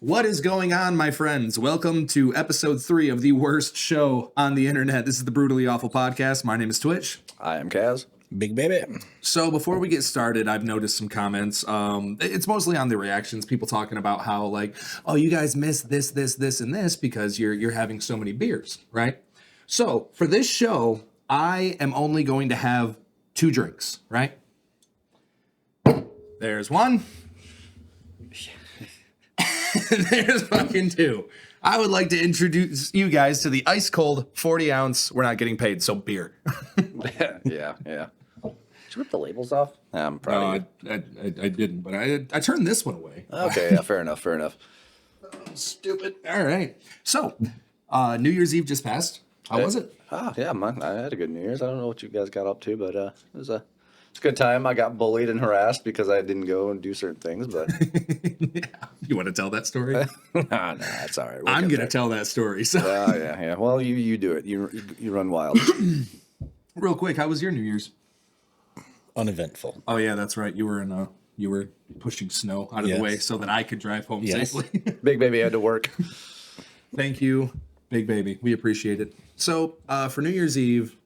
What is going on, my friends? Welcome to episode 3 of the worst show on the internet. This is the Brewtally Awful Podcast. My name is Twitch. I am Kaz. Big baby. So before we get started, I've noticed some comments. It's mostly on the reactions. People talking about how, like, oh, you guys missed this, and this because you're having so many beers, right? So for this show, I am only going to have 2 drinks, right? There's one. There's fucking 2. I would like to introduce you guys to the ice cold 40 ounce. We're not getting paid, so beer. Yeah. Did you rip the labels off? I'm proud of you. I didn't, but I turned this one away. Okay, yeah, fair enough. Stupid. All right. So, New Year's Eve just passed. How was it? Yeah, man. I had a good New Year's. I don't know what you guys got up to, but it was a good time. I got bullied and harassed because I didn't go and do certain things, but Yeah. You want to tell that story? nah, it's all right. I'm gonna tell that story. So, yeah. Well, you do it. You run wild. real quick, how was your New Year's? Uneventful. Oh yeah, that's right. You were pushing snow out of the way so that I could drive home safely. Big baby had to work. Thank you, Big Baby. We appreciate it. So, for New Year's Eve,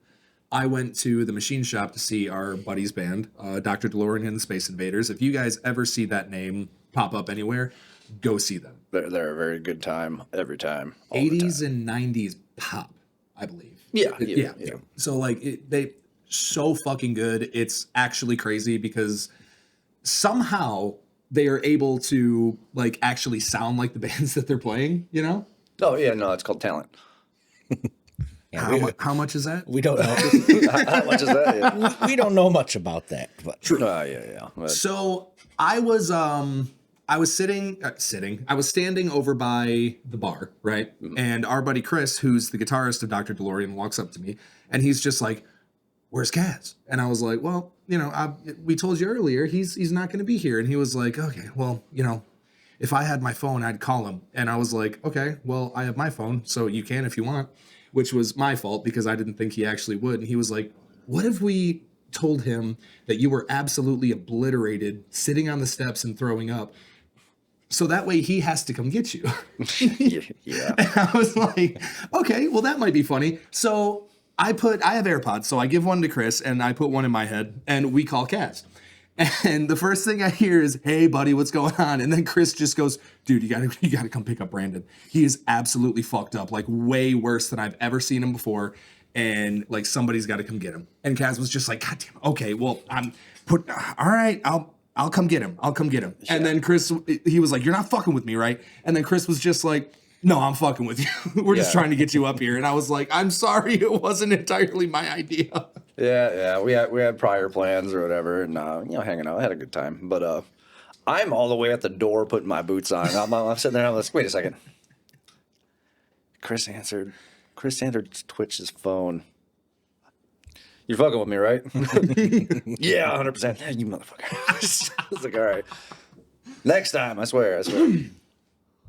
I went to the machine shop to see our buddy's band, Dr. DeLorean and the Space Invaders. If you guys ever see that name pop up anywhere, go see them. They're a very good time every time. 80s and 90s pop, I believe. Yeah. So like they so fucking good. It's actually crazy because somehow they are able to like actually sound like the bands that they're playing, you know? Oh yeah, no, it's called talent. How much is that? We don't know. How much is that? Yeah. We don't know much about that. But Yeah. But So I was standing over by the bar, right? Mm-hmm. And our buddy Chris, who's the guitarist of Dr. DeLorean, walks up to me and he's just like, "Where's Kaz?" And I was like, "Well, we told you earlier he's not going to be here." And he was like, "Okay, well, if I had my phone, I'd call him." And I was like, "Okay, well, I have my phone, so you can if you want," which was my fault because I didn't think he actually would. And he was like, "What if we told him that you were absolutely obliterated, sitting on the steps and throwing up? So that way he has to come get you." Yeah. And I was like, okay, well, that might be funny. So I have AirPods, so I give one to Chris and I put one in my head and we call Kaz. And the first thing I hear is, "Hey buddy, what's going on?" And then Chris just goes, "Dude, you gotta come pick up Brandon. He is absolutely fucked up, like way worse than I've ever seen him before. And like somebody's got to come get him." And Kaz was just like, "God damn, okay, well, all right, I'll come get him. Yeah. And then Chris, he was like, "You're not fucking with me, right?" And then Chris was just like, "No, I'm fucking with you. We're just trying to get you up here." And I was like, "I'm sorry, it wasn't entirely my idea." Yeah. We had prior plans or whatever, and hanging out. I had a good time, but I'm all the way at the door putting my boots on. I'm sitting there. I'm like, wait a second. Chris answered Twitch's phone. "You're fucking with me, right?" "Yeah, 100%. Yeah, you motherfucker." I was like, all right. Next time, I swear.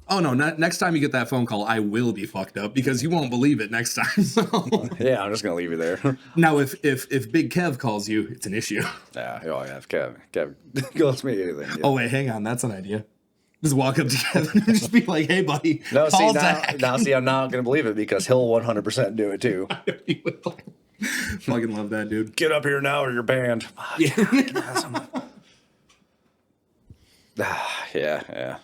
Oh no, next time you get that phone call, I will be fucked up because you won't believe it next time. So. Yeah, I'm just gonna leave you there. Now, if Big Kev calls you, it's an issue. Yeah, if Kev calls me anything. Yeah. Oh wait, hang on, that's an idea. Just walk up to Kevin and just be like, "Hey, buddy." No, call see, I'm not gonna believe it because he'll 100% do it too. He will. Fucking love that dude. "Get up here now or you're banned." Yeah. Yeah.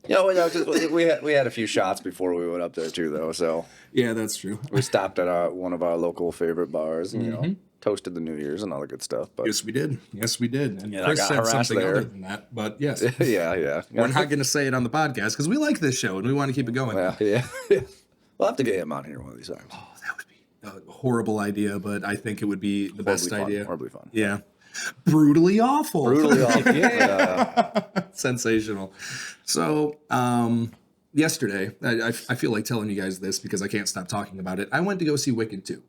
We had a few shots before we went up there too, though. So Yeah, that's true. we stopped at one of our local favorite bars, and toasted the New Year's and all the good stuff. But Yes, we did. And Yeah, Chris I got said harassed something there. other than that, but yes. yeah. We're not going to say it on the podcast because we like this show and we want to keep it going. Yeah. We'll have to get him on here one of these times. Oh, that would be a horrible idea, but I think it would be the best idea. Horribly fun. Yeah. Brutally awful. Brutally awful. Yeah. Sensational. So, yesterday, I feel like telling you guys this because I can't stop talking about it. I went to go see Wicked 2.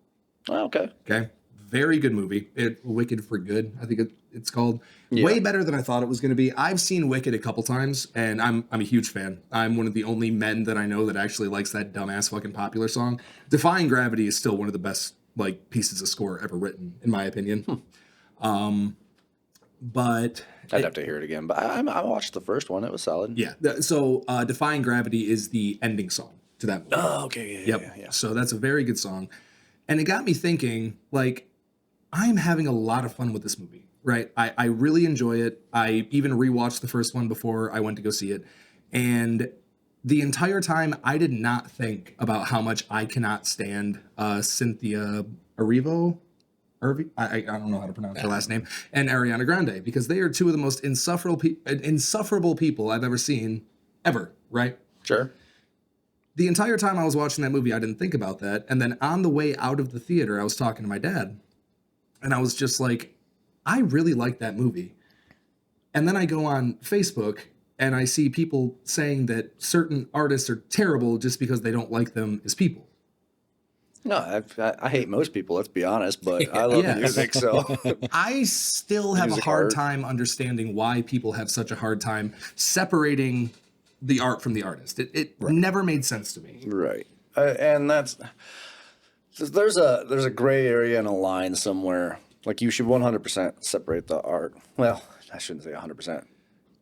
Oh, okay. Okay. Very good movie. Wicked for Good, I think it's called. Yeah. Way better than I thought it was going to be. I've seen Wicked a couple times, and I'm a huge fan. I'm one of the only men that I know that actually likes that dumbass fucking popular song. Defying Gravity is still one of the best like pieces of score ever written, in my opinion. but I'd have to hear it again, but I watched the first one. It was solid. yeah. So Defying Gravity is the ending song to that movie. Oh, okay. Yeah. So that's a very good song. And it got me thinking, like, I'm having a lot of fun with this movie, right? I really enjoy it. I even rewatched the first one before I went to go see it. And the entire time, I did not think about how much I cannot stand Cynthia Erivo. I don't know how to pronounce her last name, and Ariana Grande, because they are two of the most insufferable people I've ever seen, ever, right? Sure. The entire time I was watching that movie, I didn't think about that. And then on the way out of the theater, I was talking to my dad, and I was just like, I really like that movie. And then I go on Facebook, and I see people saying that certain artists are terrible just because they don't like them as people. No, I hate most people, let's be honest, but I love music, so. I still have a Music hard art. time understanding why people have such a hard time separating the art from the artist. It never made sense to me. Right. And there's a gray area and a line somewhere. Like, you should 100% separate the art. Well, I shouldn't say 100%.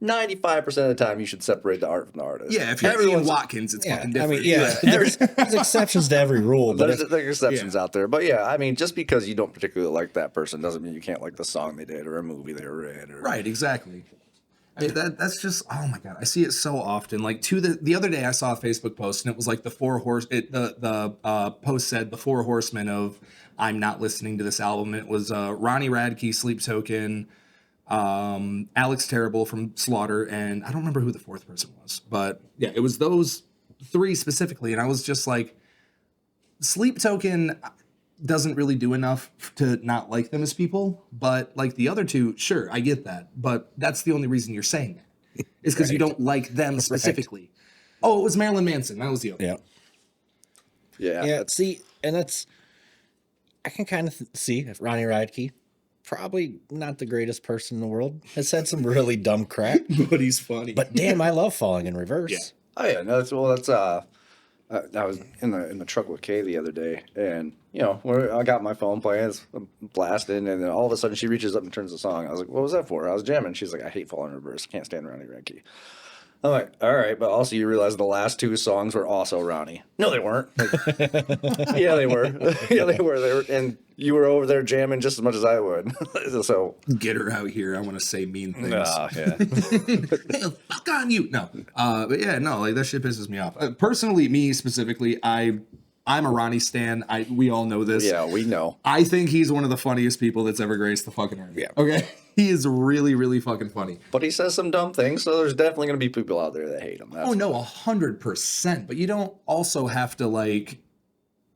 95% of the time, you should separate the art from the artist. Yeah, if you're Ian Watkins, it's fucking I different. mean, there's exceptions to every rule, but There's exceptions out there. But yeah, I mean, just because you don't particularly like that person doesn't mean you can't like the song they did or a movie they were in. Or... Right, exactly. I mean, that's just, oh my God, I see it so often. Like, the other day I saw a Facebook post, and it was like the post said the four horsemen of I'm not listening to this album. And it was Ronnie Radke, Sleep Token, Alex Terrible from Slaughter, and I don't remember who the fourth person was, but yeah, it was those three specifically. And I was just like, Sleep Token doesn't really do enough to not like them as people, but like the other two, sure, I get that, but that's the only reason you're saying that is because you don't like them specifically. Oh, it was Marilyn Manson. That was the other. Yeah. See, and that's, I can kind of see if Ronnie Radke, probably not the greatest person in the world, has said some really dumb crap, But he's funny. but damn, I love Falling in Reverse. Yeah. Oh yeah, no, that's I was in the truck with Kay the other day, and I got my phone playing, it's blasting, and then all of a sudden she reaches up and turns the song. I was like, "What was that for?" I was jamming. She's like, "I hate Falling in Reverse. Can't stand Ronnie Radke." I'm like, "All right," but also you realize the last two songs were also Ronnie. No, they weren't. Like, yeah, they were. Yeah, they were. They were, and you were over there jamming just as much as I would. So Get her out here. I want to say mean things. yeah. Hey, fuck on you. No. But yeah, no, like that shit pisses me off. Personally, me specifically, I'm a Ronnie stan. We all know this. Yeah, we know. I think he's one of the funniest people that's ever graced the fucking earth. Yeah. Okay. He is really, really fucking funny. But he says some dumb things, so there's definitely going to be people out there that hate him. Oh no, 100%. But you don't also have to like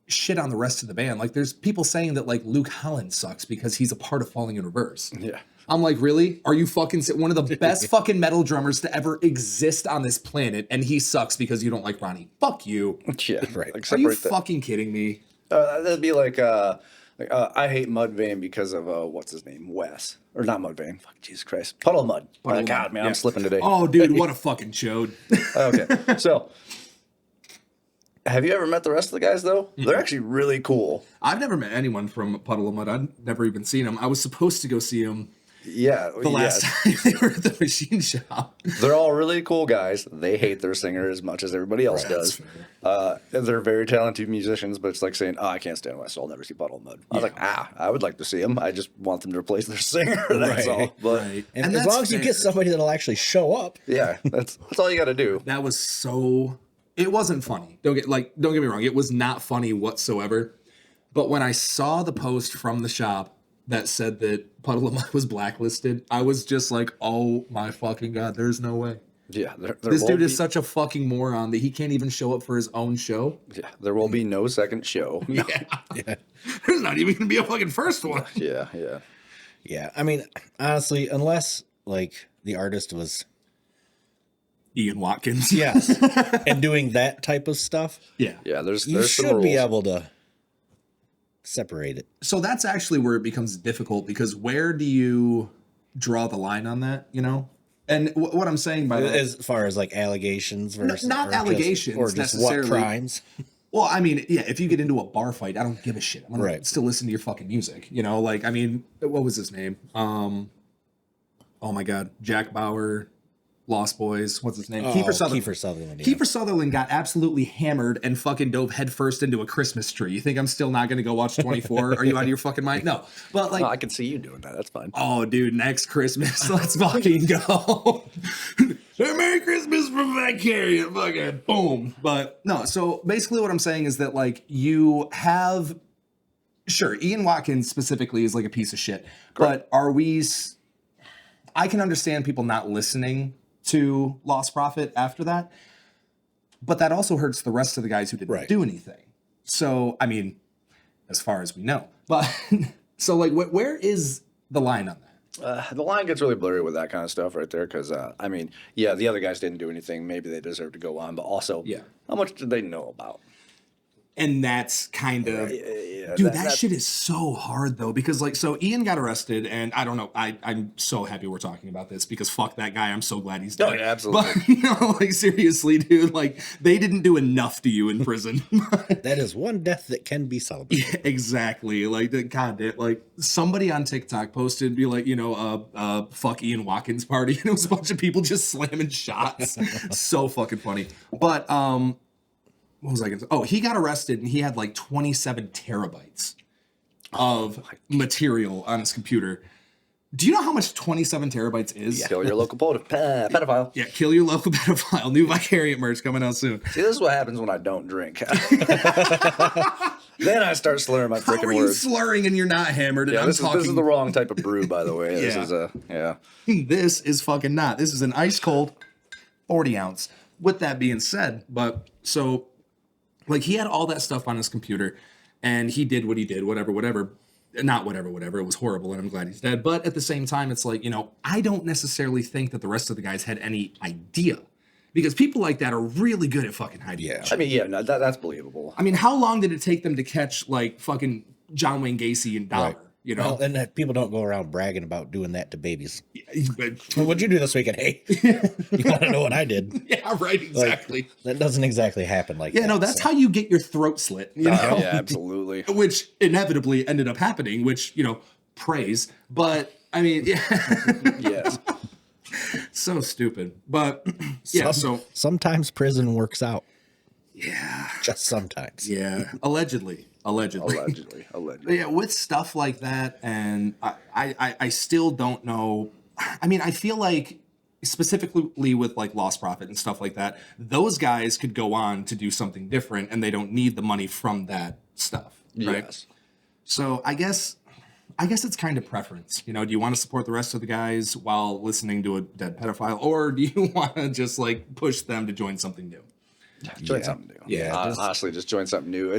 shit on the rest of the band. Like there's people saying that like Luke Holland sucks because he's a part of Falling in Reverse. Yeah. I'm like, really? Are you fucking one of the best fucking metal drummers to ever exist on this planet, and he sucks because you don't like Ronnie? Fuck you. Yeah. Right. Like, Are you separate the- fucking kidding me? That'd be like I hate Mudvayne because of what's his name, Wes, or not Mudvayne. Fuck Jesus Christ, Puddle of Mud. Puddle of God, Mud, man, yeah. I'm slipping today. Oh, dude, what a fucking chode. Okay, so have you ever met the rest of the guys though? They're actually really cool. I've never met anyone from Puddle of Mud. I've never even seen them. I was supposed to go see them Yeah, the last time they were at the machine shop. They're all really cool guys. They hate their singer as much as everybody else does. And they're very talented musicians, but it's like saying, "Oh, I can't stand West. I'll never see Puddle of Mud." I was like, I would like to see them. I just want them to replace their singer. That's all. But And as that's long as you fair. get somebody that'll actually show up. yeah, that's all you got to do. That was so. It wasn't funny. Don't get me wrong. It was not funny whatsoever. But when I saw the post from the shop that said that Puddle of Mud was blacklisted, I was just like, oh my fucking God, there's no way. Yeah, This dude is such a fucking moron that he can't even show up for his own show. Yeah, there will be no second show. Yeah. There's not even gonna be a fucking first one. Yeah. Yeah. I mean, honestly, unless like the artist was Ian Watkins. yes and doing that type of stuff, Yeah, there's you some should rules. be able to separate it. So that's actually where it becomes difficult, because where do you draw the line on that, you know? And what I'm saying by that, As far as like allegations versus not or just- allegations or just what necessarily. crimes. well, I mean, yeah, if you get into a bar fight, I don't give a shit. I'm gonna Right. still listen to your fucking music, you know? Like, I mean, what was his name? oh my God, Jack Bauer, Lost Boys, what's his name? Kiefer Sutherland. Kiefer Sutherland. Yeah. Kiefer Sutherland got absolutely hammered and fucking dove headfirst into a Christmas tree. You think I'm still not going to go watch 24? Are you out of your fucking mind? No. But like, No, I can see you doing that. That's fine. oh, dude, next Christmas, let's fucking go. Merry Christmas from Vicarious, fucking boom. But no, so basically what I'm saying is that like you have, sure, Ian Watkins specifically is like a piece of shit. But are we, I can understand people not listening to Lost Prophet after that, but that also hurts the rest of the guys who didn't do anything. So, I mean, as far as we know, but so like, where is the line on that? The line gets really blurry with that kind of stuff right there because, I mean, yeah, the other guys didn't do anything. Maybe they deserve to go on, but also, how much did they know about? And that's kind of, dude, that shit is so hard though, because like, so Ian got arrested and I don't know, I'm so happy we're talking about this because fuck that guy. I'm so glad he's dead. Oh, yeah, absolutely. But, you know, like seriously, dude, like they didn't do enough to you in prison. That is one death that can be celebrated. Yeah, exactly. Like, God, like somebody on TikTok posted, be like, you know, fuck Ian Watkins party. And it was a bunch of people just slamming shots. So fucking funny. But, what was I going to say? Oh, he got arrested and he had like 27 terabytes of material on his computer. Do you know how much 27 terabytes is? Kill your local pedophile. Yeah, kill your local pedophile. New Vicarious merch coming out soon. See, this is what happens when I don't drink. Then I start slurring my freaking words. How are you slurring and you're not hammered? And Yeah, I'm this is the wrong type of brew, by the way. This Yeah. is This is fucking not. This is an ice cold 40 ounce. With that being said, but so like he had all that stuff on his computer and he did what he did, whatever. Not whatever. It was horrible and I'm glad he's dead. But at the same time, it's like, you know, I don't necessarily think that the rest of the guys had any idea because people like that are really good at fucking hiding. Yeah. I mean, yeah, no, that's believable. I mean, how long did it take them to catch like fucking John Wayne Gacy and Dahmer? Right. You know, well, and that people don't go around bragging about doing that to babies. But, Well, what'd you do this weekend? Hey, you want to know what I did? yeah, right, exactly. Like, that doesn't exactly happen like that. Yeah, no, that's how you get your throat slit. You know? Yeah, absolutely. Which inevitably ended up happening, which, you know, praise. But, I mean, yeah. Yes. So stupid. But, yeah, sometimes prison works out. Yeah. Just sometimes. Yeah. Allegedly. Allegedly. Yeah, with stuff like that, and I still don't know. I mean, I feel like specifically with like Lost Prophet and stuff like that, those guys could go on to do something different, and they don't need the money from that stuff, right? Yes. So I guess it's kind of preference. You know, do you want to support the rest of the guys while listening to a dead pedophile, or do you want to just like push them to join something new? Join something new. Yeah, honestly, just join something new.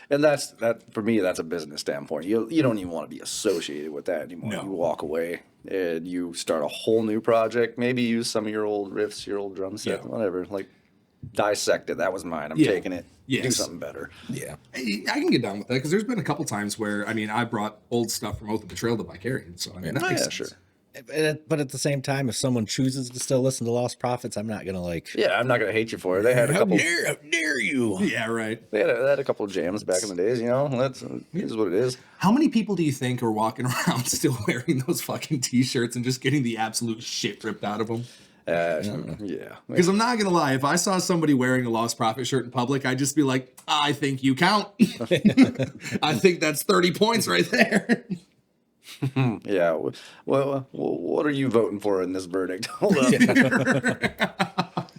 And that for me, that's a business standpoint. You don't even want to be associated with that anymore. No. You walk away and you start a whole new project. Maybe use some of your old riffs, your old drum set, whatever. Like dissect it. That was mine. I'm taking it. Yes. Do something better. Yeah. I can get down with that because there's been a couple times where I mean I brought old stuff from Oath of Betrayal to Vicarious, so I mean that makes sense. Sure. But at the same time, if someone chooses to still listen to Lost Prophets, I'm not gonna like. Yeah, I'm not gonna hate you for it. They had a couple. How dare you? Yeah, right. They had a couple of jams back in the days. You know, it is what it is. How many people do you think are walking around still wearing those fucking t-shirts and just getting the absolute shit ripped out of them? Yeah. Because I'm not gonna lie, if I saw somebody wearing a Lost Prophet shirt in public, I'd just be like, I think you count. I think that's 30 points right there. Yeah. Well, what are you voting for in this verdict? Hold up.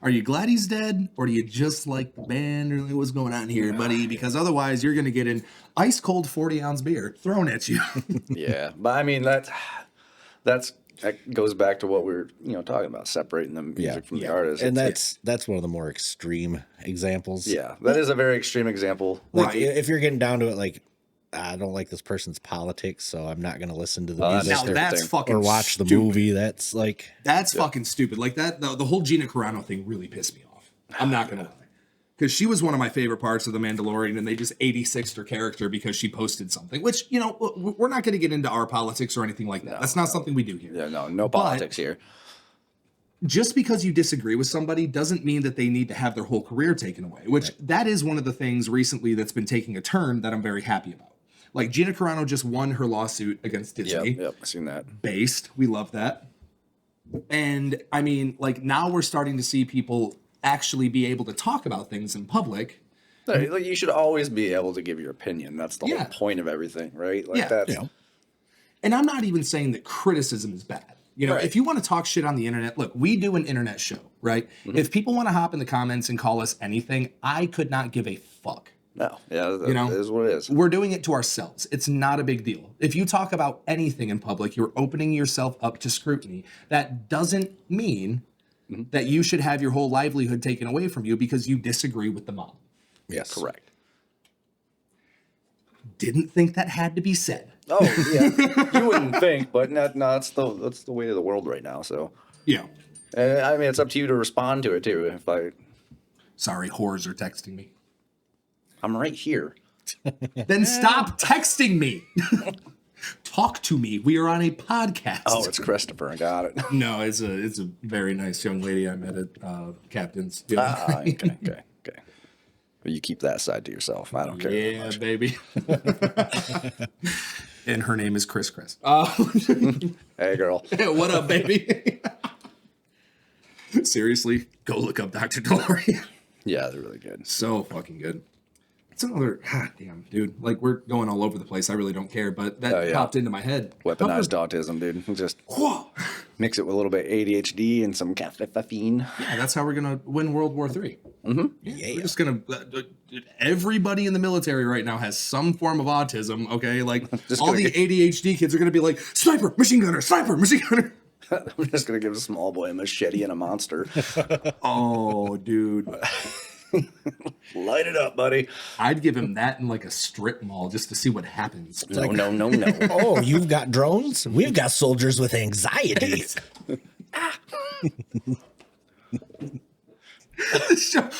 Are you glad he's dead, or do you just like the band, or what's going on here, buddy? Because otherwise, you're gonna get an ice cold 40-ounce beer thrown at you. Yeah, but I mean that goes back to what we were talking about, separating the music from the artist, and that's one of the more extreme examples. Yeah, that is a very extreme example. Like if you're getting down to it, like I don't like this person's politics, so I'm not going to listen to the music now that's fucking or watch the stupid. movie. That's like fucking stupid. Like that, the whole Gina Carano thing really pissed me off. I'm not gonna lie, because she was one of my favorite parts of The Mandalorian, and they just 86'd her character because she posted something. Which we're not going to get into our politics or anything like that. That's not something we do here. Yeah, no politics here. Just because you disagree with somebody doesn't mean that they need to have their whole career taken away. Which that is one of the things recently that's been taking a turn that I'm very happy about. Like Gina Carano just won her lawsuit against Disney. Yep, I've seen that. Based. We love that. And I mean, like now we're starting to see people actually be able to talk about things in public. Like, you should always be able to give your opinion. That's the whole point of everything, right? Like that's And I'm not even saying that criticism is bad. You know, if you want to talk shit on the internet, look, we do an internet show, right? If people want to hop in the comments and call us anything, I could not give a fuck. No, yeah, You know, it is what it is. We're doing it to ourselves. It's not a big deal. If you talk about anything in public, you're opening yourself up to scrutiny. That doesn't mean that you should have your whole livelihood taken away from you because you disagree with the mob. Yes. Correct. Didn't think that had to be said. Oh, yeah. You wouldn't think, but no, that's the way of the world right now. So, Yeah. I mean, it's up to you to respond to it too. Sorry, whores are texting me. I'm right here. Then stop texting me. Talk to me. We are on a podcast. Oh, it's Christopher. I got it. No, it's a very nice young lady I met at Captain's. Okay. But you keep that side to yourself. I don't care. Yeah, baby. And her name is Chris. Hey, girl. What up, baby? Seriously, go look up Dr. DeLorean. Yeah, they're really good. So fucking good. It's another, damn, dude. Like, we're going all over the place. I really don't care, but that popped into my head. Weaponized autism, dude. Just mix it with a little bit ADHD and some caffeine. Yeah, that's how we're going to win World War III. Mm-hmm. Yeah, we're just going to... everybody in the military right now has some form of autism, okay? Like, all the ADHD kids are going to be like, sniper, machine gunner, sniper, machine gunner. I'm just going to give a small boy a machete and a monster. Oh, dude. Light it up, buddy. I'd give him that in like a strip mall just to see what happens. No. Oh, you've got drones? We've got soldiers with anxiety.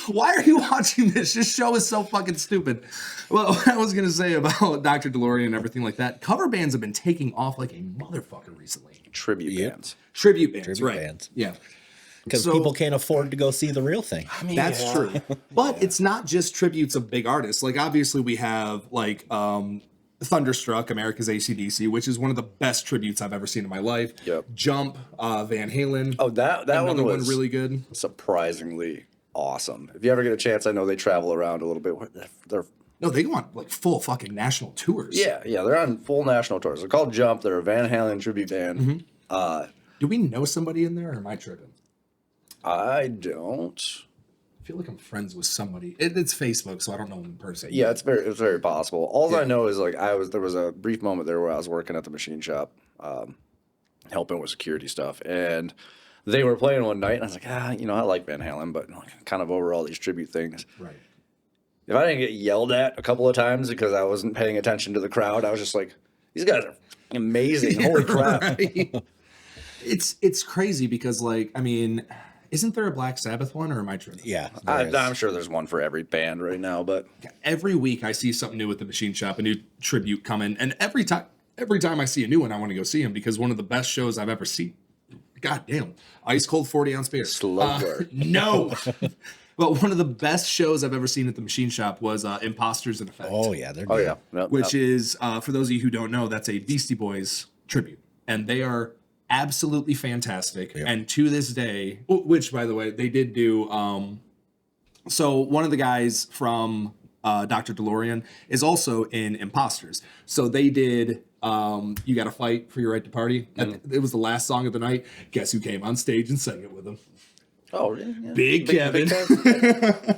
Why are you watching this? This show is so fucking stupid. Well, what I was going to say about Dr. DeLorean and everything like that, cover bands have been taking off like a motherfucker recently. Tribute bands. Tribute bands. Yeah. Because people can't afford to go see the real thing. I mean, that's true. But it's not just tributes of big artists. Like, obviously, we have, like, Thunderstruck, America's AC/DC, which is one of the best tributes I've ever seen in my life. Yep. Jump, Van Halen. Oh, that another one was really good. Surprisingly awesome. If you ever get a chance, I know they travel around a little bit. No, they go on, like, full fucking national tours. Yeah, they're on full national tours. They're called Jump. They're a Van Halen tribute band. Do we know somebody in there, or am I tripping? I don't. I feel like I'm friends with somebody. It's Facebook, so I don't know them in person. Yeah, it's very possible. All I know is like there was a brief moment there where I was working at the machine shop, helping with security stuff, and they were playing one night, and I was like, I like Van Halen, but kind of over all these tribute things. Right. If I didn't get yelled at a couple of times because I wasn't paying attention to the crowd, I was just like, these guys are amazing. Holy crap. Right. It's crazy because, like, I mean, isn't there a Black Sabbath one, or am I tripping? Yeah. I'm sure there's one for every band right now, but every week I see something new at the machine shop, a new tribute coming, and every time I see a new one, I want to go see them because one of the best shows I've ever seen. God damn, ice cold 40-ounce beer. Slow burn. No. But one of the best shows I've ever seen at the machine shop was Imposters in Effect. Oh, yeah. They're good. Yep, which is, for those of you who don't know, that's a Beastie Boys tribute. And they are absolutely fantastic. Yep. And to this day, which, by the way, they did do... so one of the guys from Dr. DeLorean is also in Imposters. So they did... You Gotta Fight for Your Right to Party. It was the last song of the night. Guess who came on stage and sang it with them? Oh, really? Yeah. Big Kevin. Kevin.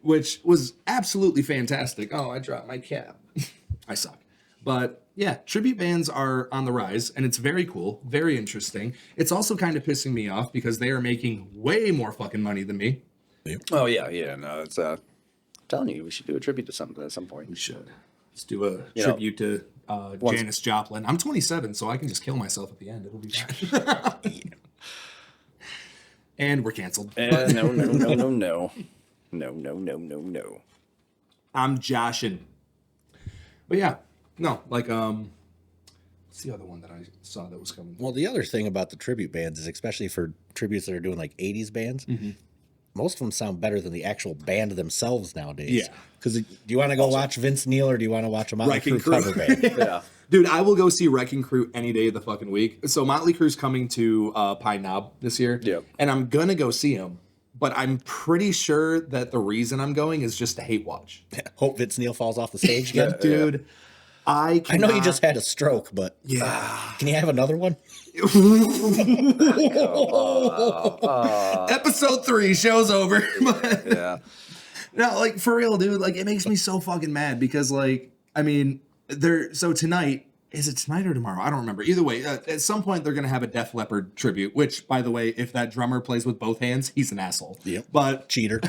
Which was absolutely fantastic. Oh, I dropped my cap. I suck. But yeah, tribute bands are on the rise, and it's very cool, very interesting. It's also kind of pissing me off because they are making way more fucking money than me. Oh, yeah. No, it's I'm telling you, we should do a tribute to something at some point. We should. Let's do a tribute to Janis Joplin. I'm 27, so I can just kill myself at the end. It'll be fine. And we're canceled. No. I'm joshing. But yeah, no, like, what's the other one that I saw that was coming? Well, the other thing about the tribute bands is, especially for tributes that are doing like 80s bands, most of them sound better than the actual band themselves nowadays. Yeah. Because do you want to go watch Vince Neil or do you want to watch a Motley Crue cover band? Yeah. Dude, I will go see Wrecking Crew any day of the fucking week. So Motley Crue's coming to Pine Knob this year. Yep. And I'm going to go see him. But I'm pretty sure that the reason I'm going is just to hate watch. Hope Vince Neil falls off the stage again. Dude, I know you just had a stroke, but can you have another one? Episode 3, show's over. Yeah. No, like, for real, dude. Like, it makes me so fucking mad because, like, I mean, so tonight, is it tonight or tomorrow? I don't remember. Either way, at some point, they're going to have a Def Leppard tribute, which, by the way, if that drummer plays with both hands, he's an asshole. Yep. But Cheater.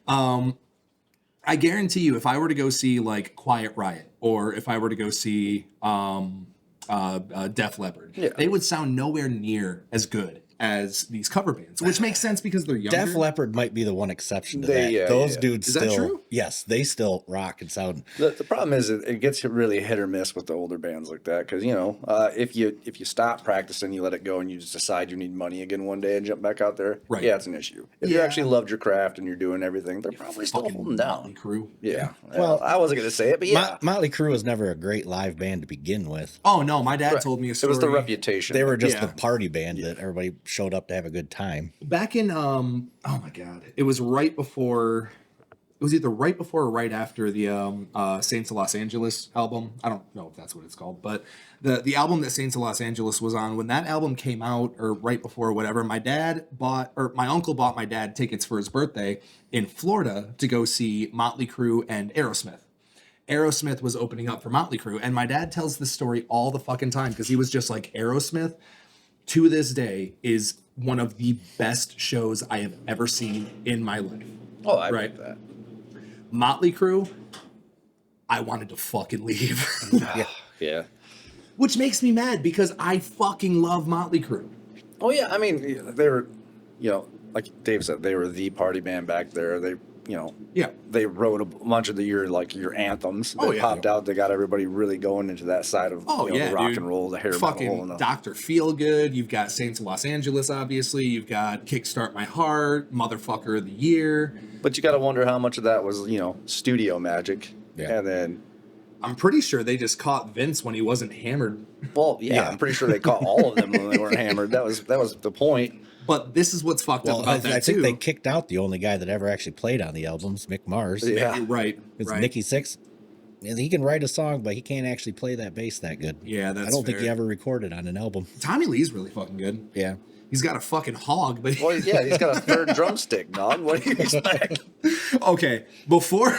I guarantee you, if I were to go see, like, Quiet Riot, or if I were to go see Def Leppard, they would sound nowhere near as good as these cover bands, which makes sense because they're younger. Def Leppard might be the one exception to that. Those dudes is still, that true? Yes, they still rock and sound. The problem is it gets really hit or miss with the older bands like that because if you stop practicing, you let it go, and you just decide you need money again one day and jump back out there. Right. Yeah, it's an issue. If you actually loved your craft and you're doing everything, they're probably still holding down. Crew. Yeah. Well, I wasn't gonna say it, but yeah, Motley Crue was never a great live band to begin with. Oh no, my dad told me a story. it was the reputation. They were just the party band that everybody showed up to have a good time. Back in oh my god, it was right before. It was either right before or right after the Saints of Los Angeles album. I don't know if that's what it's called, but the album that Saints of Los Angeles was on, when that album came out, or right before or whatever, my uncle bought my dad tickets for his birthday in Florida to go see Motley Crue and Aerosmith. Aerosmith was opening up for Motley Crue, and my dad tells this story all the fucking time because he was just like, Aerosmith, to this day, is one of the best shows I have ever seen in my life. Oh, I believe that. Motley Crue, I wanted to fucking leave. Yeah. Which makes me mad because I fucking love Motley Crue. Oh yeah, I mean they were, like Dave said, they were the party band back there. They, they wrote a bunch of your anthems. They popped out. They got everybody really going into that side of the rock and roll, the hair fucking metal. Dr. Feelgood. You've got Saints of Los Angeles, obviously. You've got Kickstart My Heart, Motherfucker of the Year. But you got to wonder how much of that was studio magic. Yeah. And then I'm pretty sure they just caught Vince when he wasn't hammered. Well, yeah, I'm pretty sure they caught all of them when they weren't hammered. That was the point. But this is what's fucked up about that, I think too. they kicked out the only guy that ever actually played on the albums, Mick Mars. Yeah. Right. It's Nicky Sixx. And he can write a song, but he can't actually play that bass that good. Yeah, that's I don't think fair. he ever recorded on an album. Tommy Lee's really fucking good. Yeah. He's got a fucking hog, but Well, yeah, he's got a third drumstick, dog. What do you expect? Okay, before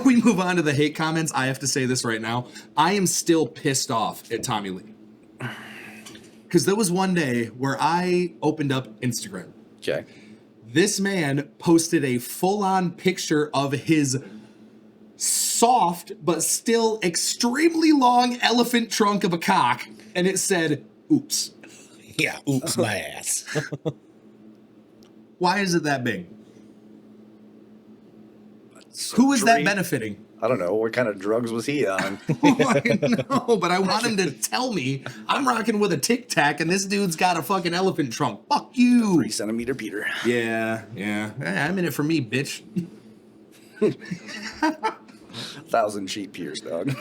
we move on to the hate comments, I have to say this right now. I am still pissed off at Tommy Lee. Because there was one day where I opened up Instagram. Okay. This man posted a full-on picture of his soft but still extremely long elephant trunk of a cock, and it said, "Oops." Yeah, oops my ass. Why is it that big? Who is that Dream. benefiting? I don't know. What kind of drugs was he on? I know, but I want him to tell me I'm rocking with a Tic Tac and this dude's got a fucking elephant trunk. Fuck you. 3 centimeter Peter. Yeah. I'm in it for me, bitch. 1,000 sheep peers, dog.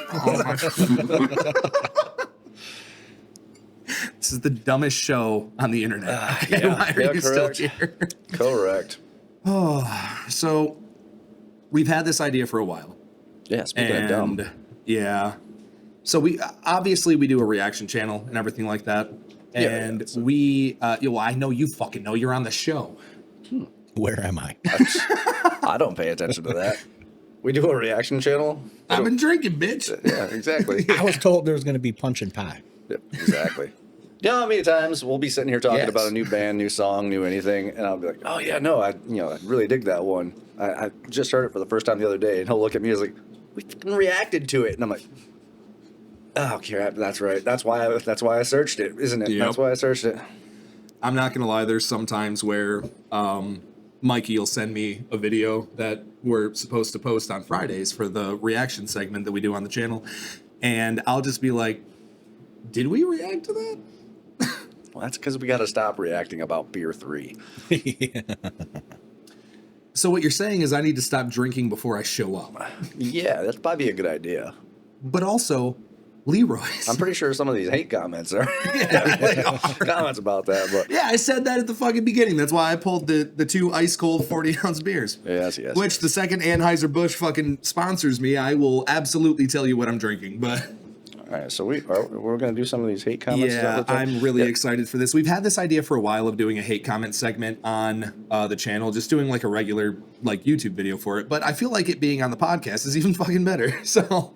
This is the dumbest show on the internet. Why are you still correct. here? Correct. So we've had this idea for a while. Yeah, speaking of dumb. Yeah. So we do a reaction channel and everything like that. And I know you fucking know you're on the show. Where am I? I don't pay attention to that. We do a reaction channel. I've been drinking, bitch. Yeah, exactly. I was told there was going to be punch and pie. Yep, exactly. You know how many times we'll be sitting here talking about a new band, new song, new anything, and I'll be like, "Oh yeah, no, I really dig that one. I just heard it for the first time the other day," and he'll look at me as like, "We fucking reacted to it," and I'm like, "Oh, crap, that's right. That's why I searched it, isn't it? Yep. That's why I searched it." I'm not gonna lie. There's some times where Mikey will send me a video that we're supposed to post on Fridays for the reaction segment that we do on the channel, and I'll just be like, "Did we react to that?" Well, that's because we got to stop reacting about beer 3. So what you're saying is I need to stop drinking before I show up. Yeah, that's probably a good idea. But also, Leroy's. I'm pretty sure some of these hate comments are comments about that. But Yeah, I said that at the fucking beginning. That's why I pulled the 2 ice cold 40-ounce beers. yes. Which the second Anheuser-Busch fucking sponsors me, I will absolutely tell you what I'm drinking. But all right, so we're going to do some of these hate comments. yeah, I'm really excited for this. We've had this idea for a while of doing a hate comment segment on the channel, just doing like a regular like YouTube video for it. But I feel like it being on the podcast is even fucking better. So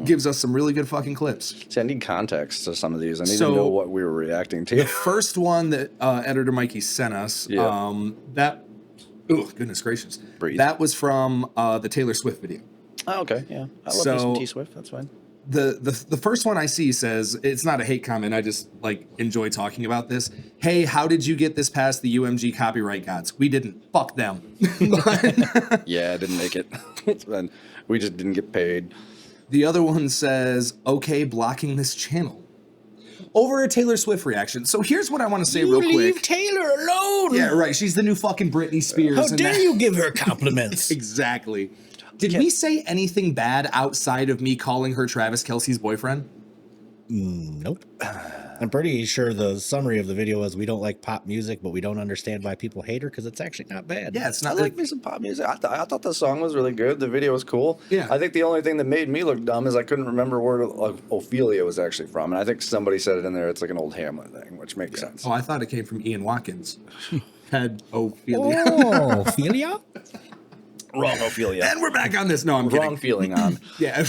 gives us some really good fucking clips. See, I need context to some of these. I need to know what we were reacting to. The first one that editor Mikey sent us, that, oh goodness gracious, Breathe. that was from the Taylor Swift video. Oh, okay, yeah. I love me some T-Swift. That's fine. The first one I see says, it's not a hate comment, I just like enjoy talking about this. Hey, how did you get this past the UMG copyright gods? We didn't. Fuck them. Yeah, I didn't make it. We just didn't get paid. The other one says, okay, blocking this channel. Over a Taylor Swift reaction. So here's what I want to say real quick. Leave Taylor alone. Yeah, right. She's the new fucking Britney Spears. How dare you give her compliments? Exactly. Did we say anything bad outside of me calling her Travis Kelce's boyfriend? Nope. I'm pretty sure the summary of the video is we don't like pop music, but we don't understand why people hate her because it's actually not bad. Yeah, it's I not like me some pop music. I thought the song was really good. The video was cool. Yeah. I think the only thing that made me look dumb is I couldn't remember where Ophelia was actually from. And I think somebody said it in there. It's like an old Hamlet thing, which makes sense. Oh, I thought it came from Ian Watkins. Had Ophelia. Oh, Ophelia? Wrong Ophelia. And we're back on this. No, I'm kidding. Wrong feeling on. Yeah.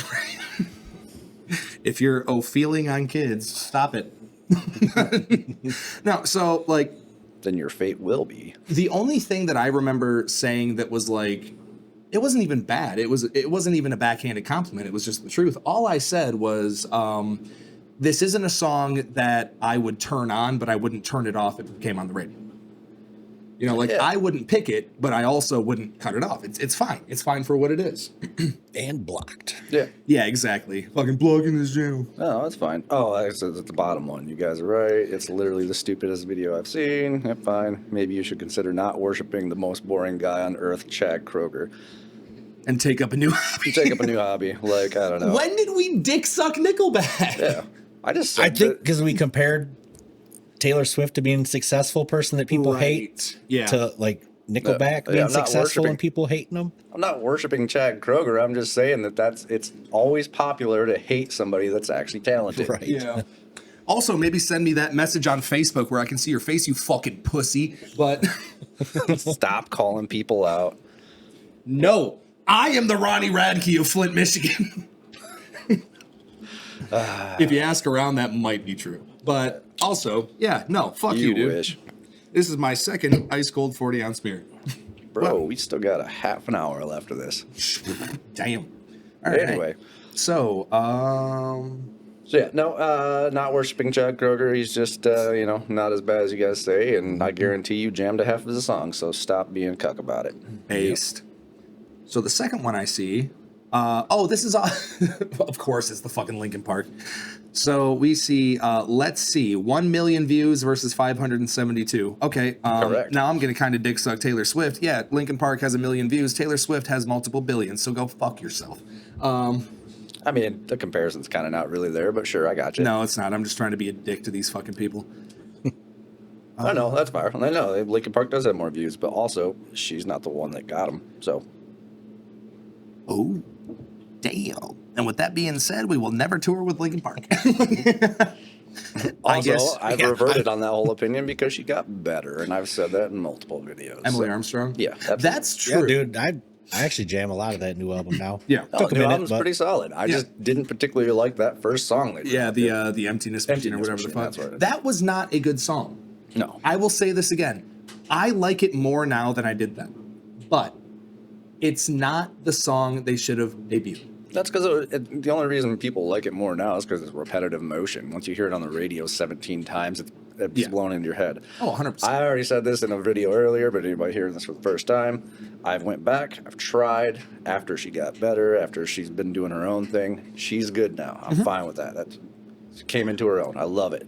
If you're feeling on kids, stop it. No, so like Then your fate will be. the only thing that I remember saying that was like, it wasn't even bad. It wasn't even a backhanded compliment. It was just the truth. All I said was, this isn't a song that I would turn on, but I wouldn't turn it off if it came on the radio. You know, like I wouldn't pick it, but I also wouldn't cut it off. It's fine. It's fine for what it is. And blocked. Yeah. Yeah, exactly. Fucking blocking this channel. No, that's fine. Oh, I said it's the bottom one. You guys are right. It's literally the stupidest video I've seen. Yeah, fine. Maybe you should consider not worshiping the most boring guy on earth, Chad Kroger. And take up a new hobby. Take up a new hobby. Like, I don't know. When did we dick suck Nickelback? Yeah. I think because we compared Taylor Swift to being a successful person that people hate to like Nickelback being successful and people hating them. I'm not worshiping Chad Kroger. I'm just saying that it's always popular to hate somebody that's actually talented. Right. Yeah. Also, maybe send me that message on Facebook where I can see your face, you fucking pussy. But Stop calling people out. no, I am the Ronnie Radke of Flint, Michigan. If you ask around, that might be true. But also, yeah, no, fuck you. You wish. This is my second ice cold 40-ounce beer. Bro, we still got a half an hour left of this. Damn. All right. Anyway. So, yeah, no, not worshiping Chad Kroger. He's just, not as bad as you guys say. And I guarantee you jammed a half of the song. So stop being cuck about it. based. Yep. So the second one I see, this is, of course, it's the fucking Linkin Park. So we see, let's see, 1 million views versus 572. Okay. Correct. Now I'm going to kind of dick suck Taylor Swift. Yeah, Linkin Park has 1 million views. Taylor Swift has multiple billions. So go fuck yourself. I mean, the comparison's kind of not really there, but sure, I got you. No, it's not. I'm just trying to be a dick to these fucking people. I know, that's fine. I know, Linkin Park does have more views, but also, she's not the one that got them, so. Oh, damn. And with that being said, we will never tour with Linkin Park. Also, I've reverted on that whole opinion because she got better, and I've said that in multiple videos. Emily Armstrong? Yeah, absolutely. That's true. Yeah, dude, I actually jam a lot of that new album now. Yeah. Took a minute, album's pretty solid. I just didn't particularly like that first song. The Emptiness Machine or whatever the fuck. That was not a good song. No. I will say this again. I like it more now than I did then. But it's not the song they should have debuted. That's because the only reason people like it more now is because it's repetitive motion. Once you hear it on the radio 17 times, it's blown into your head. Oh, 100%. I already said this in a video earlier, but anybody hearing this for the first time, I've went back, I've tried, after she got better, after she's been doing her own thing, she's good now. I'm fine with that. She came into her own. I love it.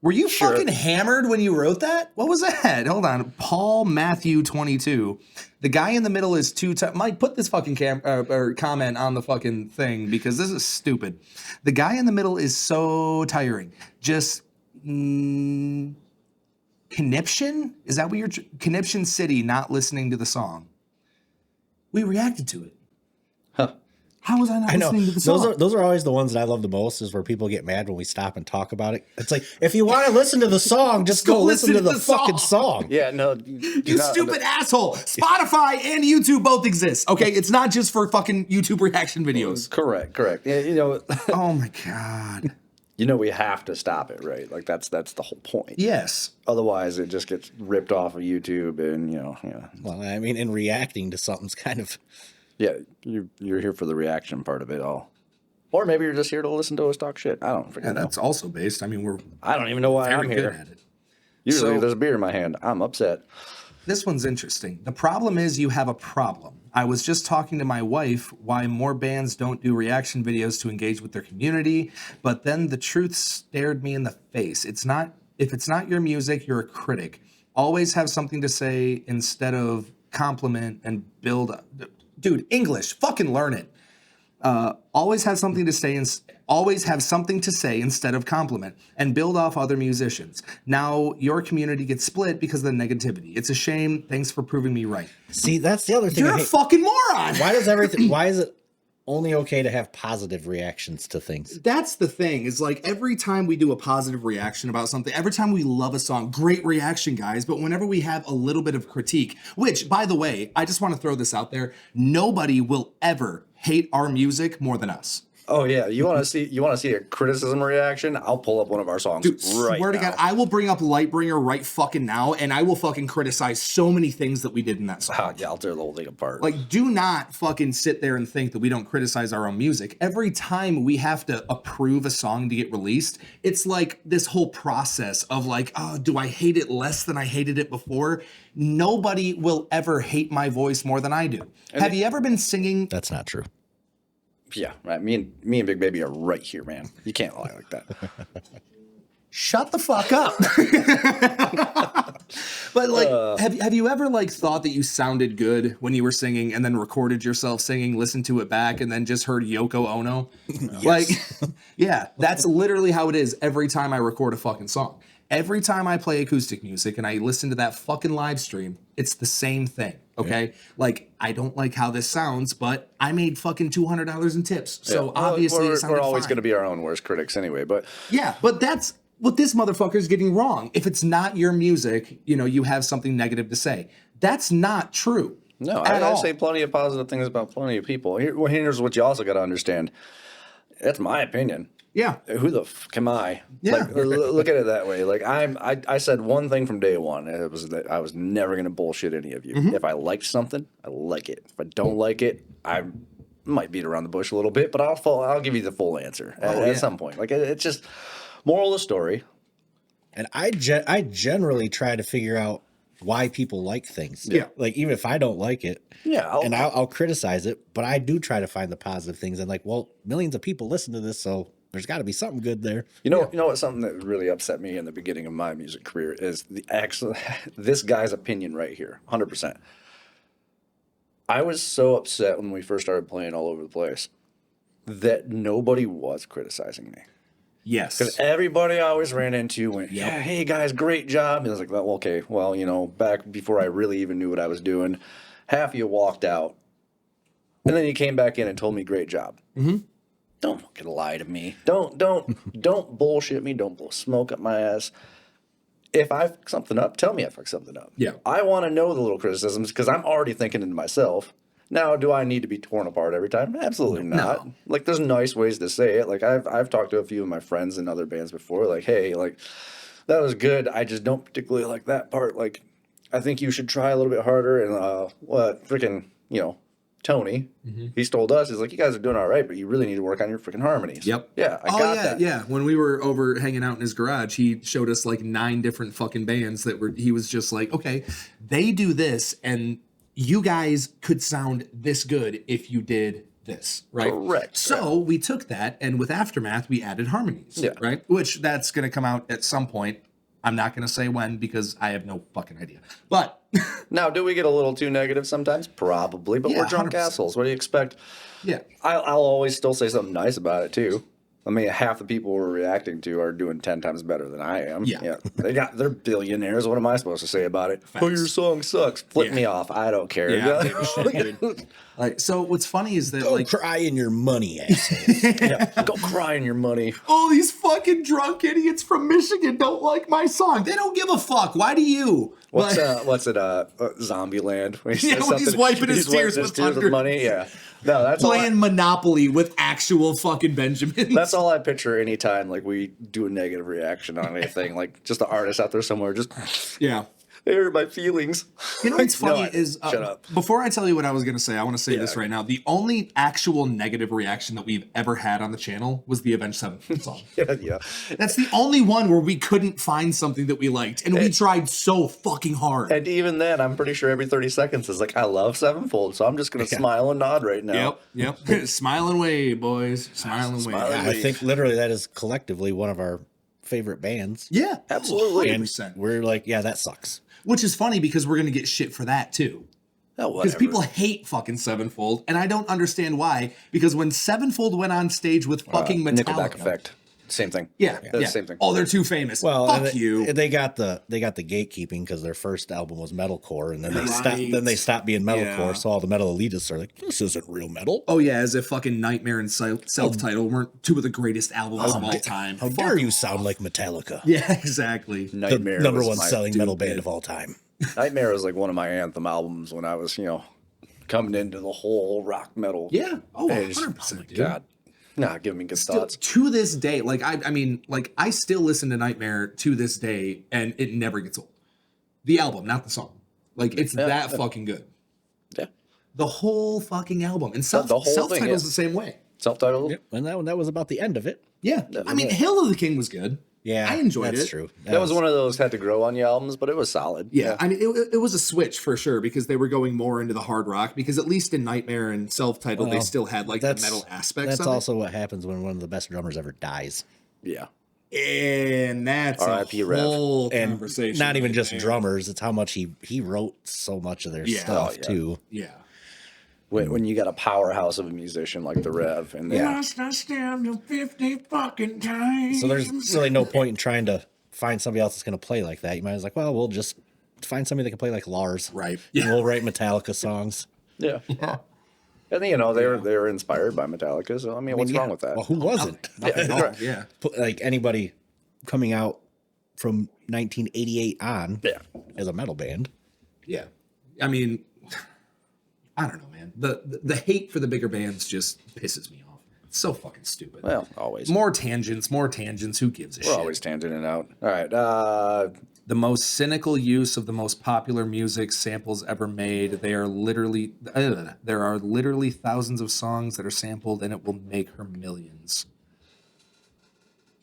Were you Sure. fucking hammered when you wrote that? What was that? Hold on. Paul Matthew 22. The guy in the middle is Mike, put this fucking comment on the fucking thing because this is stupid. The guy in the middle is so tiring. Just conniption? Is that what you're... Conniption City not listening to the song. We reacted to it. Huh. How was I not listening to the song? Those are always the ones that I love the most, is where people get mad when we stop and talk about it. It's like, if you want to listen to the song, just go listen to the fucking song. Yeah, no. You stupid asshole. Spotify and YouTube both exist. Okay, it's not just for fucking YouTube reaction videos. Correct. Yeah, Oh my God. we have to stop it, right? Like that's the whole point. Yes. Otherwise, it just gets ripped off of YouTube, and yeah. Well, I mean, and reacting to something's kind of... Yeah, you're here for the reaction part of it all. Or maybe you're just here to listen to us talk shit. I don't freaking know. That's also based. I mean, I don't even know why I'm very here. good at it. Usually there's a beer in my hand. I'm upset. This one's interesting. The problem is you have a problem. I was just talking to my wife why more bands don't do reaction videos to engage with their community, but then the truth stared me in the face. If it's not your music, you're a critic. Always have something to say instead of compliment and build up. Dude, English, fucking learn it. Always have something to say instead of compliment and build off other musicians. Now your community gets split because of the negativity. It's a shame. Thanks for proving me right. See, that's the other thing. You're a fucking moron. Why is it only okay to have positive reactions to things? That's the thing, is like every time we do a positive reaction about something, every time we love a song, great reaction, guys. But whenever we have a little bit of critique, which, by the way, I just want to throw this out there, nobody will ever hate our music more than us. Oh yeah, you want to see a criticism reaction? I'll pull up one of our songs. Dude, right swear to now. God, I will bring up Lightbringer right fucking now, and I will fucking criticize so many things that we did in that song. Yeah, I'll tear the whole thing apart. Like, do not fucking sit there and think that we don't criticize our own music. Every time we have to approve a song to get released, it's like this whole process of like, oh, do I hate it less than I hated it before? Nobody will ever hate my voice more than I do. Have you ever been singing? That's not true. Yeah, right. Me and Big Baby are right here, man. You can't lie like that. Shut the fuck up. But like, have you ever like thought that you sounded good when you were singing and then recorded yourself singing, listened to it back, and then just heard Yoko Ono? Yes. Like, yeah, that's literally how it is every time I record a fucking song. Every time I play acoustic music and I listen to that fucking live stream, it's the same thing. Okay. Yeah. Like, I don't like how this sounds, but I made fucking $200 in tips. So yeah. obviously we're always going to be our own worst critics anyway, but yeah, but that's what this motherfucker is getting wrong. If it's not your music, you have something negative to say. That's not true. No, I say plenty of positive things about plenty of people. Here's what you also got to understand. That's my opinion. Yeah. Who the fuck am I? Yeah. Like, look at it that way. Like I said one thing from day one. It was that I was never going to bullshit any of you. Mm-hmm. If I liked something, I like it. If I don't like it, I might beat around the bush a little bit, but I'll give you the full answer at some point. Like it's just moral of the story. And I generally try to figure out why people like things. Yeah. Like even if I don't like it, yeah, I'll criticize it, but I do try to find the positive things. And like, well, millions of people listen to this, so there's got to be something good there. You know what? Something that really upset me in the beginning of my music career is this guy's opinion right here, 100%. I was so upset when we first started playing all over the place that nobody was criticizing me. Yes. Because everybody I always ran into went, yeah, hey guys, great job. And I was like, well, okay, well, back before I really even knew what I was doing, half of you walked out. And then you came back in and told me, great job. Mm-hmm. Don't fucking lie to me. Don't bullshit me. Don't blow smoke up my ass. If I fuck something up, tell me I fuck something up. Yeah. I want to know the little criticisms because I'm already thinking to myself, now, do I need to be torn apart every time? Absolutely not. No. Like, there's nice ways to say it. Like, I've talked to a few of my friends in other bands before. Like, hey, like, that was good. I just don't particularly like that part. Like, I think you should try a little bit harder. And Tony, he's told us, he's like, you guys are doing all right, but you really need to work on your freaking harmonies. Yep. Yeah, I got that. Yeah. When we were over hanging out in his garage, he showed us like 9 different fucking bands he was just like, okay, they do this, and you guys could sound this good if you did this, right? Correct. So we took that, and with Aftermath, we added harmonies, right? Which that's going to come out at some point. I'm not going to say when because I have no fucking idea. But now, do we get a little too negative sometimes? Probably, but Yeah, we're drunk 100%. assholes. What do you expect? yeah, I'll always still say something nice about it too. I mean, half the people we're reacting to are doing 10 times better than I am. Yeah. They're billionaires. What am I supposed to say about it? Facts. Oh, your song sucks. Flip Yeah. me off. I don't care. yeah. Give a shit, dude. Like, so what's funny is that Go like cry in your money, asshole. Go cry in your money. all these fucking drunk idiots from Michigan don't like my song. They don't give a fuck. Why do you? What's Like- Zombieland? When he Yeah, says when he's something- wiping his tears with thunder. money. Yeah. No, that's all. playing Monopoly with actual fucking Benjamins. That's all I picture anytime like we do a negative reaction on anything. Like just the artist out there somewhere just yeah. they hurt my feelings. You know what's funny No, is shut up. before I tell you what I was going to say, I want to say Yeah. this right now. The only actual negative reaction that we've ever had on the channel was the Avenged Sevenfold song. Yeah. That's the only one where we couldn't find something that we liked, and we tried so fucking hard. And even then, I'm pretty sure every 30 seconds is like, I love Sevenfold, so I'm just going to smile and nod right now. Yep. Smile and wave, boys. Smile and wave. Smile and I think literally that is collectively one of our favorite bands. Yeah, Absolutely. 100%. We're like, yeah, that sucks. Which is funny because we're gonna get shit for that too. Oh, Because whatever. people hate fucking Sevenfold, and I don't understand why. Because when Sevenfold went on stage with fucking Metallica, Nickelback effect. Same thing. yeah, They're the same thing. Oh, they're too famous. Well, Fuck and you. They got the gatekeeping because their first album was metalcore, and then they stopped. Right. Then they stopped being metalcore. Yeah. So all the metal elitists are like, this isn't real metal. Oh yeah, as if fucking Nightmare and Self-Titled weren't two of the greatest albums of all time. How Fuck dare you off. sound like Metallica? Yeah, exactly. The Nightmare number was one my selling metal stupid- band of all time. Nightmare was like one of my anthem albums when I was, coming into the whole rock metal. Yeah. Oh, age. 100%, dude. God. Nah, giving me good Still, thoughts. to this day, like I mean, like I still listen to Nightmare to this day, and it never gets old. The album, not the song. Like it's that fucking good. Yeah. The whole fucking album, and The whole thing, Self-Titled's yeah. the same way. Self-titled. Yep. And that was about the end of it. Yeah, I mean, Hail of the King was good. Yeah, I enjoyed that's it. true. That was one of those had to grow on you albums, but it was solid. Yeah, I mean, it was a switch for sure because they were going more into the hard rock. Because at least in Nightmare and Self-Titled, they Well, still had like the metal aspects. That's of also what happens when one of the best drummers ever dies. Yeah. it. And that's R.I.P. a Rev. whole And conversation. not even right just there. drummers, it's how much he wrote so much of their Yeah. stuff Oh, yeah. too. Yeah. When you got a powerhouse of a musician like the Rev, and Yeah. Must I stand you 50 fucking times? So there's really no point in trying to find somebody else that's going to play like that. You might as like, well, we'll just find somebody that can play like Lars. Right. And we'll write Metallica songs. yeah, and they were inspired by Metallica. So I mean, what's wrong with that? Well, who wasn't? Yeah. Like anybody coming out from 1988 on as a metal band. Yeah. I mean, I don't know, man. The hate for the bigger bands just pisses me off. It's so fucking stupid. Well, always. More tangents. Who gives a We're shit? always tangenting out. All right. The most cynical use of the most popular music samples ever made. There are literally thousands of songs that are sampled, and it will make her millions.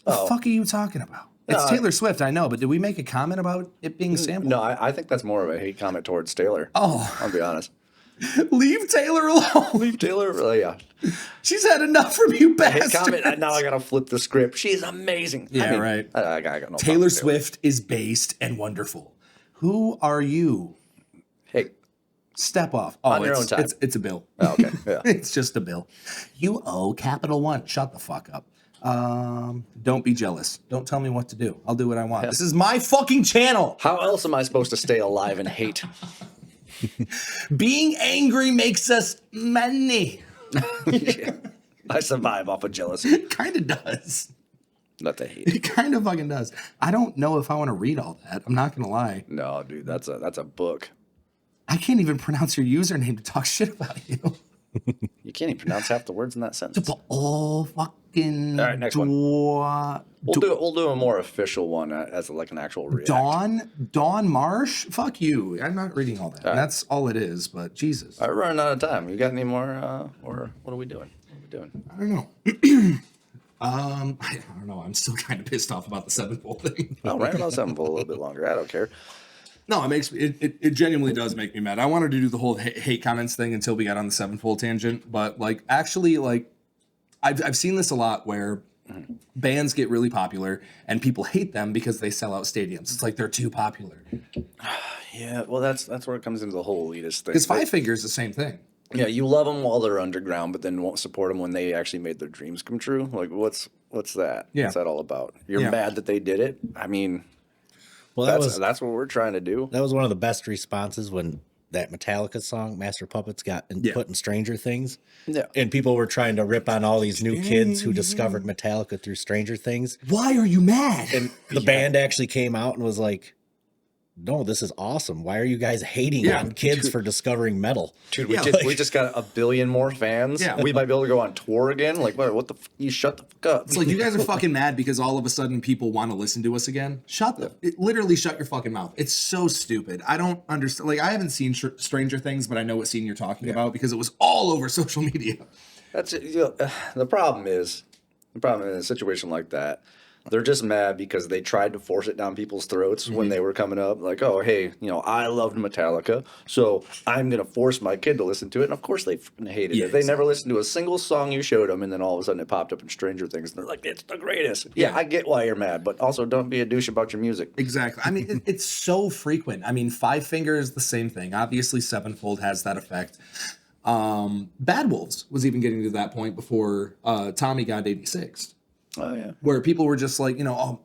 What the fuck are you talking about? It's Taylor Swift, I know, but did we make a comment about it being sampled? No, I think that's more of a hate comment towards Taylor. Oh, I'll be honest. leave Taylor alone. Leave Taylor. Really, yeah. She's had enough from you Hate bastards. comment. Now I gotta flip the script. She's amazing. Yeah, I mean, right. I got no problem Taylor with Swift is based and wonderful. Who are you? Hey. Step off. Oh, On your own time. It's a bill. Oh, okay. Yeah. It's just a bill. You owe Capital One. Shut the fuck up. Don't be jealous. Don't tell me what to do. I'll do what I want. This is my fucking channel. How else am I supposed to stay alive in hate? Being angry makes us money. I survive off of jealousy, Kind of does. not the hate. It kind of fucking does. I don't know if I want to read all that. I'm not gonna lie. No, dude, that's a book. I can't even pronounce your username to talk shit about you. You can't even pronounce half the words in that sentence. Oh fucking. All right, next one. We'll do a more official one as like an actual react. Dawn Marsh. Fuck you. I'm not reading all that. That's all it is. But Jesus, All right, we're running out of time. You got any more? Or what are we doing? I don't know. I don't know. I'm still kind of pissed off about the sevenfold thing. Oh, right about Sevenfold a little bit longer. I don't care. No, it genuinely does make me mad. I wanted to do the whole hate comments thing until we got on the sevenfold tangent, but like actually like I've seen this a lot where bands get really popular and people hate them because they sell out stadiums. It's like they're too popular. Yeah, well, that's where it comes into the whole elitist thing. Because Five Finger is the same thing. Yeah, you love them while they're underground, but then won't support them when they actually made their dreams come true. Like, what's that? Yeah. What's that all about? You're mad that they did it? I mean, Well, that's what we're trying to do. that was one of the best responses when that Metallica song, Master Puppets, got put in Stranger Things. Yeah. And people were trying to rip on all these new kids who discovered Metallica through Stranger Things. Why are you mad? And the band actually came out and was like, no, this is awesome. Why are you guys hating on kids for discovering metal? Dude, we just got 1 billion more fans. Yeah. We might be able to go on tour again. Like, what the you shut the fuck up. It's like you guys are fucking mad because all of a sudden people want to listen to us again. Literally shut your fucking mouth. It's so stupid. I don't understand. Like I haven't seen Stranger Things, but I know what scene you're talking about because it was all over social media. That's the problem is in a situation like that, they're just mad because they tried to force it down people's throats when they were coming up. Like, oh, hey, I loved Metallica, so I'm going to force my kid to listen to it. And of course they hated it. They never listened to a single song you showed them, and then all of a sudden it popped up in Stranger Things. And they're like, it's the greatest. Yeah, I get why you're mad, but also don't be a douche about your music. Exactly. I mean, it's so frequent. I mean, Five Finger is the same thing. Obviously, Sevenfold has that effect. Bad Wolves was even getting to that point before Tommy got 86. Oh, yeah. Where people were just like, all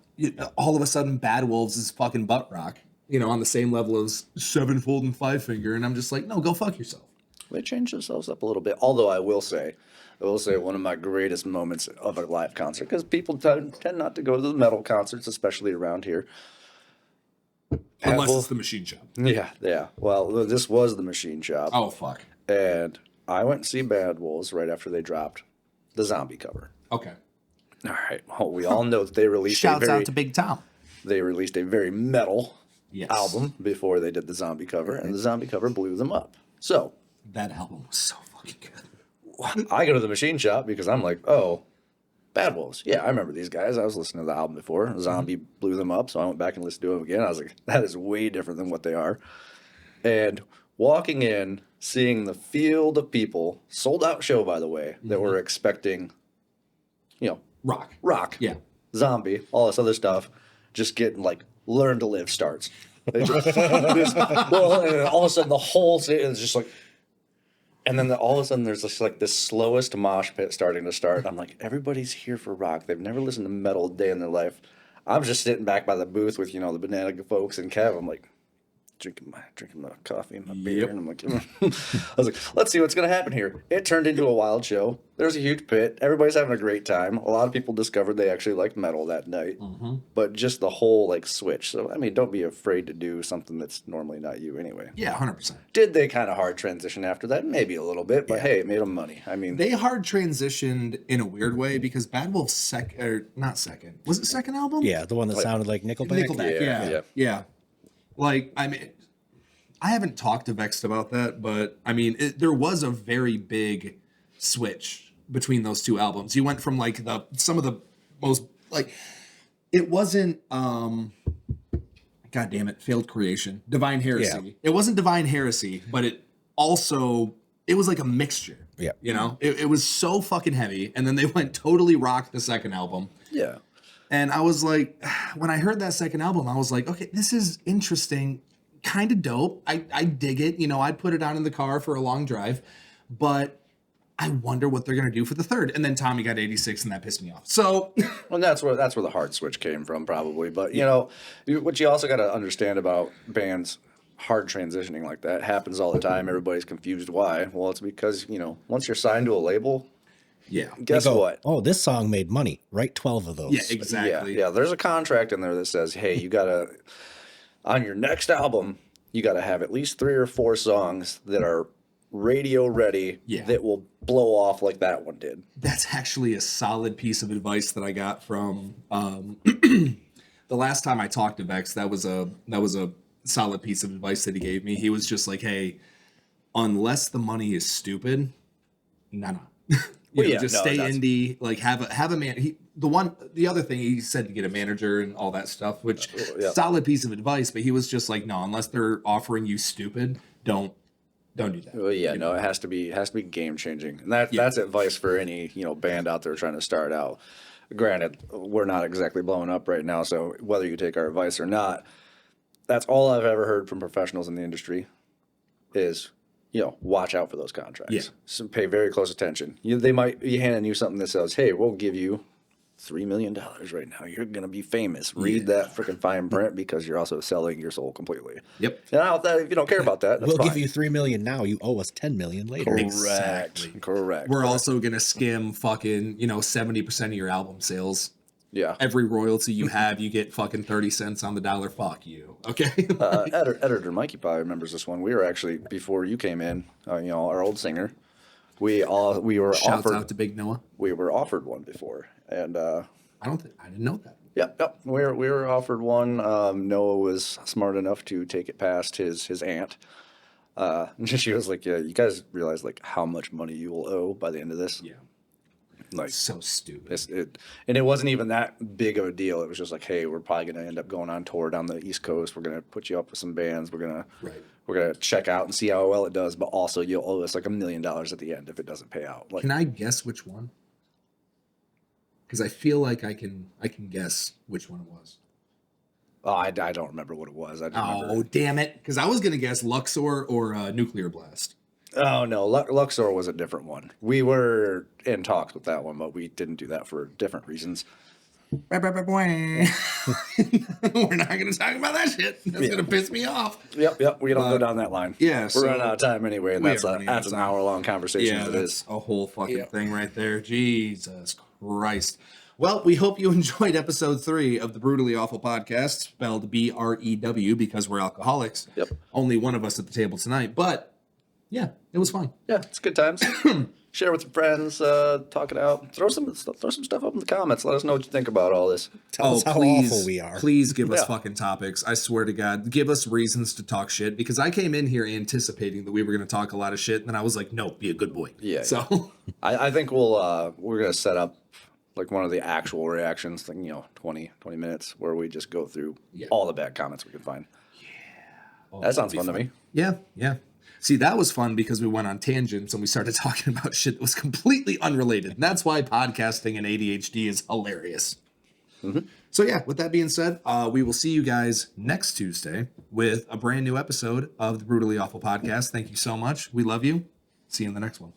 of a sudden Bad Wolves is fucking butt rock, on the same level as Sevenfold and Five Finger. And I'm just like, no, go fuck yourself. They changed themselves up a little bit. Although I will say one of my greatest moments of a live concert, because people tend not to go to the metal concerts, especially around here. Unless it's the Machine Shop. Yeah. Well, this was the Machine Shop. Oh, fuck. And I went to see Bad Wolves right after they dropped the Zombie cover. Okay. All right. Well, we all know that they released Shouts out to Big Tom. They released a very metal album before they did the Zombie cover, and the Zombie cover blew them up. So that album was so fucking good. I go to the Machine Shop because I'm like, oh, Bad Wolves. Yeah, I remember these guys. I was listening to the album before. Zombie blew them up, so I went back and listened to them again. I was like, that is way different than what they are. And walking in, seeing the field of people, sold out show, by the way, that were expecting, rock, Yeah. Zombie, all this other stuff, just getting like Learn to Live starts. They just, and then all of a sudden the whole city is just like, and then all of a sudden there's just like this slowest mosh pit starting to start. I'm like, everybody's here for rock. They've never listened to metal a day in their life. I'm just sitting back by the booth with the Banana folks and Kev. I'm like, drinking my coffee and my beer, and I'm like, I was like, let's see what's gonna happen here. It turned into a wild show. There's a huge pit. Everybody's having a great time. A lot of people discovered they actually liked metal that night, but just the whole switch. So I mean, don't be afraid to do something that's normally not you anyway. Yeah, 100%. Did they kind of hard transition after that? Maybe a little bit, but hey, it made them money. I mean, they hard transitioned in a weird way because Bad Wolf's not second. Was it second album? Yeah, the one that sounded like Nickelback. Nickelback, yeah. Like, I mean, I haven't talked to Vexed about that, but I mean, there was a very big switch between those two albums. You went from some of the most it wasn't God damn it, Failed Creation, Divine Heresy. Yeah. It wasn't Divine Heresy, but it was like a mixture. Yeah. It was so fucking heavy, and then they went totally rock the second album. Yeah. And I was like, when I heard that second album, I was like, okay, this is interesting, kind of dope. I dig it. I'd put it on in the car for a long drive, but I wonder what they're gonna do for the third. And then Tommy got 86, and that pissed me off. So, well, that's where the hard switch came from, probably. But what you also got to understand about bands hard transitioning like that happens all the time. Everybody's confused why. Well, it's because once you're signed to a label. Yeah. Guess what? Oh, this song made money. Write 12 of those. Yeah, exactly. Yeah. There's a contract in there that says, hey, you gotta on your next album, you gotta have at least 3 or 4 songs that are radio ready that will blow off like that one did. That's actually a solid piece of advice that I got from the last time I talked to Vex. That was a solid piece of advice that he gave me. He was just like, hey, unless the money is stupid, no. Stay indie. Like have a man. the other thing he said to get a manager and all that stuff, which Yeah. solid piece of advice, but he was just like, no, unless they're offering you stupid, don't do that. Well, yeah, no, it has to be game changing, and that's advice for any band out there trying to start out. Granted, we're not exactly blowing up right now, so whether you take our advice or not, that's all I've ever heard from professionals in the industry is watch out for those contracts. Yeah. So pay very close attention. They might be handing you something that says, "Hey, we'll give you $3 million right now. You're gonna be famous." Read that freaking fine print because you're also selling your soul completely. Yep. And if you don't care about that, that's We'll fine. give you $3 million now. You owe us $10 million later. Correct. We're also gonna skim fucking 70% of your album sales. Yeah. Every royalty you have, you get fucking 30 cents on the dollar. Fuck you. Okay. Editor Mikey probably remembers this one. We were actually, before you came in, our old singer, we were Shouts offered. out to Big Noah. We were offered one before, and I didn't know that. yep. We were offered one. Noah was smart enough to take it past his aunt. She was like, "Yeah, you guys realize like how much money you will owe by the end of this." Yeah. Like So stupid. and it wasn't even that big of a deal. It was just like, hey, we're probably going to end up going on tour down the East Coast. We're going to put you up with some bands. We're gonna check out and see how well it does. But also, you'll owe us like $1 million at the end if it doesn't pay out. Like, Can I guess which one? Because I feel like I can guess which one it was. oh, I don't remember what it was. I just remember. Oh, damn it. Because I was going to guess Luxor or Nuclear Blast. Oh no, Luxor was a different one. We were in talks with that one, but we didn't do that for different reasons. We're not going to talk about that shit. That's going to piss me off. Yep. We don't go down that line. yeah, we're so running out of time anyway, and we that's are running out of an time. hour-long conversation. Yeah, as it that's is. a whole fucking thing right there. Jesus Christ. Well, we hope you enjoyed episode 3 of the Brewtally Awful Podcast, spelled BREW because we're alcoholics. Yep. Only one of us at the table tonight, but yeah, it was fun. Yeah, it's good times. Share with your friends, talk it out. Throw some stuff up in the comments. Let us know what you think about all this. Tell us how awful we are. Please give us Yeah. fucking topics. I swear to God, give us reasons to talk shit because I came in here anticipating that we were going to talk a lot of shit, and then I was like, no, be a good boy. Yeah. So I think we're gonna set up like one of the actual reactions, like 20 minutes, where we just go through all the bad comments we can find. Yeah, that sounds fun to me. yeah. See, that was fun because we went on tangents and we started talking about shit that was completely unrelated. And that's why podcasting and ADHD is hilarious. Mm-hmm. So yeah, with that being said, we will see you guys next Tuesday with a brand new episode of the Brutally Awful Podcast. Thank you so much. We love you. See you in the next one.